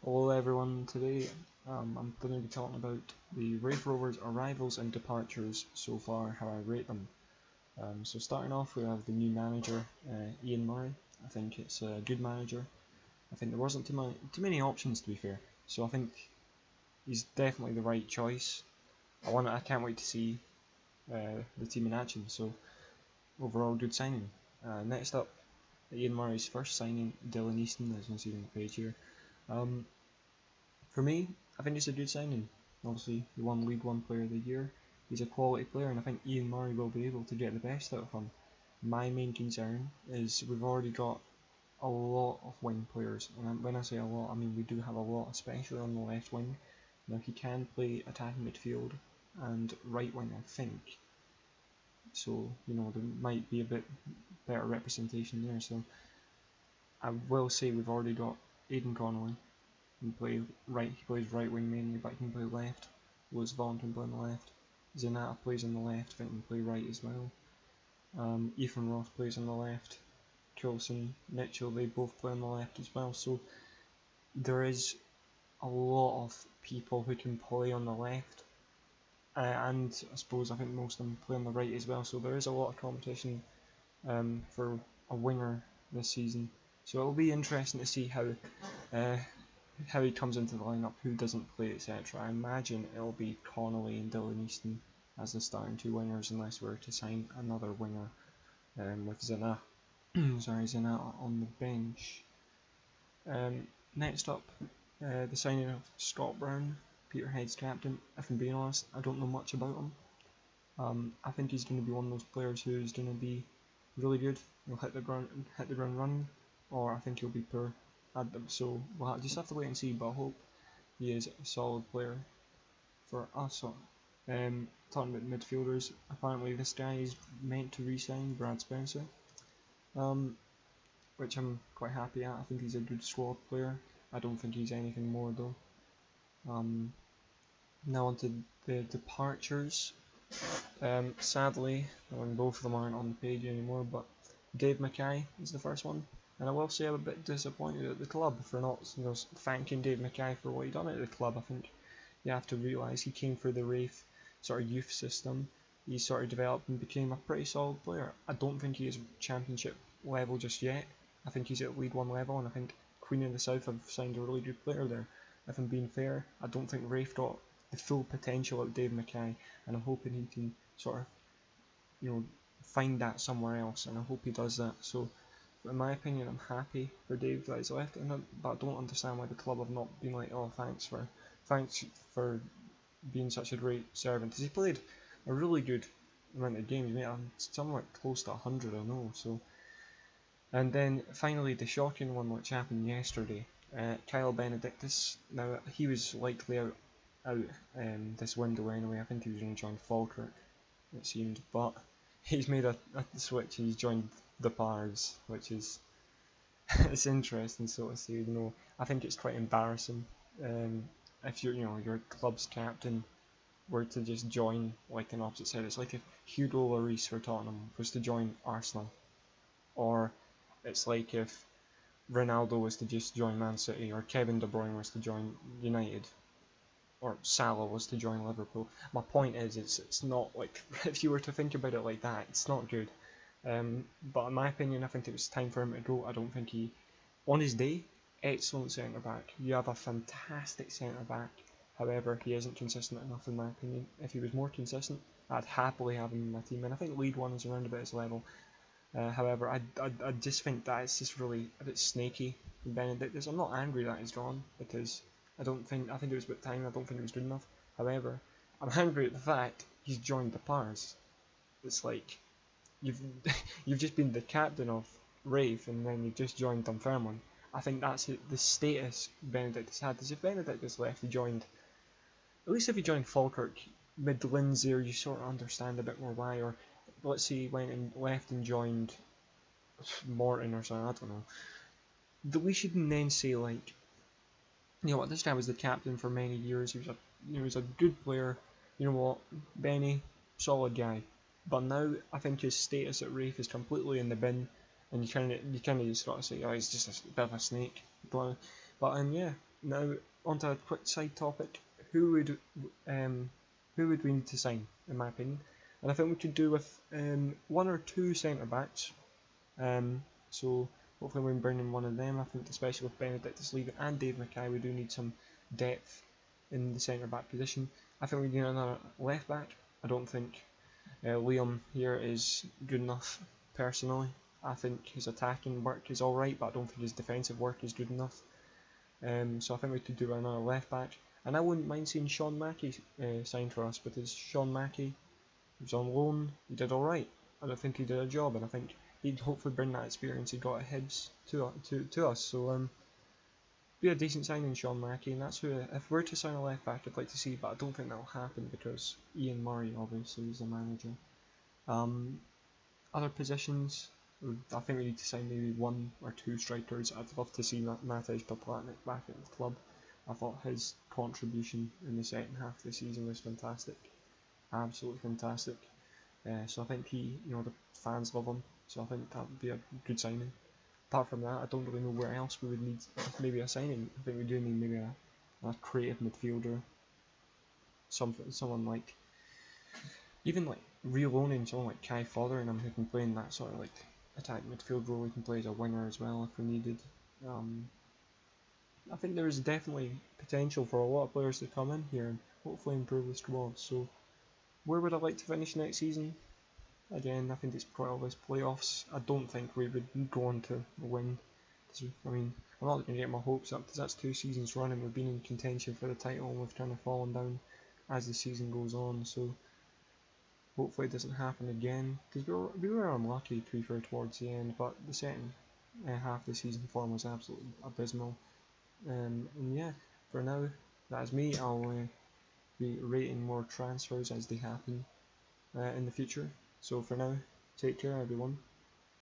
Hello everyone, today I'm going to be talking about the Raith Rovers arrivals and departures so far, how I rate them. So starting off we have the new manager, Ian Murray. I think it's a good manager. I think there wasn't too many options to be fair, so I think he's definitely the right choice. I can't wait to see the team in action, so overall good signing. Next up, Ian Murray's first signing, Dylan Easton, as you can see on the page here. For me, I think it's a good signing. Obviously, he won League One Player of the Year. He's a quality player, and I think Ian Murray will be able to get the best out of him. My main concern is we've already got a lot of wing players, and when I say a lot, I mean we do have a lot, especially on the left wing. Now he can play attacking midfield and right wing, I think. So there might be a bit better representation there. So I will say we've already got Aidan Connolly. He plays right wing mainly, but he can play left. Lewis Vaughan can play on the left. Zenata plays on the left, I think he can play right as well. Ethan Ross plays on the left. Coulson, Mitchell, they both play on the left as well. So there is a lot of people who can play on the left, and I suppose I think most of them play on the right as well. So there is a lot of competition for a winger this season. So it'll be interesting to see how he comes into the lineup, who doesn't play, etc. I imagine it'll be Connolly and Dylan Easton as the starting two wingers, unless we're to sign another winger with Zenata on the bench. Next up, the signing of Scott Brown, Peterhead's captain. If I'm being honest, I don't know much about him. I think he's going to be one of those players who's going to be really good. He'll hit the ground running, or I think he'll be poor. So we'll just have to wait and see, but I hope he is a solid player for us. Talking about midfielders, apparently this guy is meant to re-sign Brad Spencer, which I'm quite happy at. I think he's a good squad player. I don't think he's anything more though. Now on to the departures. Sadly, both of them aren't on the page anymore, but Dave Mackay is the first one. And I will say I'm a bit disappointed at the club for not thanking Dave Mackay for what he done at the club. I think you have to realise he came through the Raith sort of youth system. He sort of developed and became a pretty solid player. I don't think he is championship level just yet. I think he's at League One level, and I think Queen of the South have signed a really good player there. If I'm being fair, I don't think Raith got the full potential of Dave Mackay, and I'm hoping he can sort of find that somewhere else, and I hope he does that. So in my opinion, I'm happy for Dave that he's left, but I don't understand why the club have not been like, oh, thanks for being such a great servant. Because he played a really good amount of games, mate. I'm somewhat close to 100, I know. So, and then finally the shocking one, which happened yesterday. Kyle Benedictus. Now he was likely out this window anyway. I think he was going to join Falkirk, it seemed, but he's made a switch. He's joined Depatures, which is it's interesting sort of see. I think it's quite embarrassing if your club's captain were to just join like an opposite side. It's like if Hugo Lloris for Tottenham was to join Arsenal, or it's like if Ronaldo was to just join Man City, or Kevin De Bruyne was to join United, or Salah was to join Liverpool. My point is, it's not like if you were to think about it like that, it's not good. But in my opinion, I think it was time for him to go. I don't think he, on his day, excellent centre back. You have a fantastic centre back. However, he isn't consistent enough in my opinion. If he was more consistent, I'd happily have him in my team. And I think League One is around about his level. However, I just think that it's just really a bit snaky. Benedictus. I'm not angry that he's gone because I think it was about time. I don't think it was good enough. However, I'm angry at the fact he's joined the Pars. It's like you've just been the captain of Raith and then you've just joined Dunfermline. I think that's the status Benedictus had. Because if Benedictus left, at least if he joined Falkirk mid there, you sort of understand a bit more why. Or let's say he went and left and joined Morton or something. I don't know. We shouldn't then say like, what, this guy was the captain for many years. He was a good player. You know what, Benny, solid guy. But now I think his status at Raith is completely in the bin, and you kind of just got to say, oh, he's just a bit of a snake. But yeah, Now, onto a quick side topic. Who would we need to sign, in my opinion? And I think we could do with one or two centre backs. So hopefully we can bring in one of them. I think especially with Benedictus leaving and Dave Mackay, we do need some depth in the centre back position. I think we need another left back. I don't think Liam here is good enough personally. I think his attacking work is alright, but I don't think his defensive work is good enough. So I think we could do another left back. And I wouldn't mind seeing Sean Mackey signed for us, because Sean Mackey was on loan, he did alright. I don't think he did a job, and I think he'd hopefully bring that experience he got at Hibs to us. So be a decent signing, Sean Mackey, and that's who, if we're to sign a left back, I'd like to see, but I don't think that'll happen because Ian Murray obviously is the manager. Other positions, I think we need to sign maybe one or two strikers. I'd love to see Matej Toplatnik back at the club. I thought his contribution in the second half of the season was fantastic, absolutely fantastic. So I think the fans love him. So I think that would be a good signing. Apart from that, I don't really know where else we would need maybe a signing. I think we do need maybe a creative midfielder, someone like, even like re-loaning someone like Kai Fotheringham who can play in that sort of like attack midfield role. He can play as a winger as well if we needed. I think there is definitely potential for a lot of players to come in here and hopefully improve the squad. So where would I like to finish next season? Again, I think it's probably playoffs. I don't think we would go on to win. I mean, I'm not going to get my hopes up because that's 2 seasons running. We've been in contention for the title and we've kind of fallen down as the season goes on. So hopefully it doesn't happen again, because we were unlucky to be fair towards the end, but the second half of the season form was absolutely abysmal. And yeah, for now, that is me. I'll be rating more transfers as they happen in the future. So for now, take care everyone.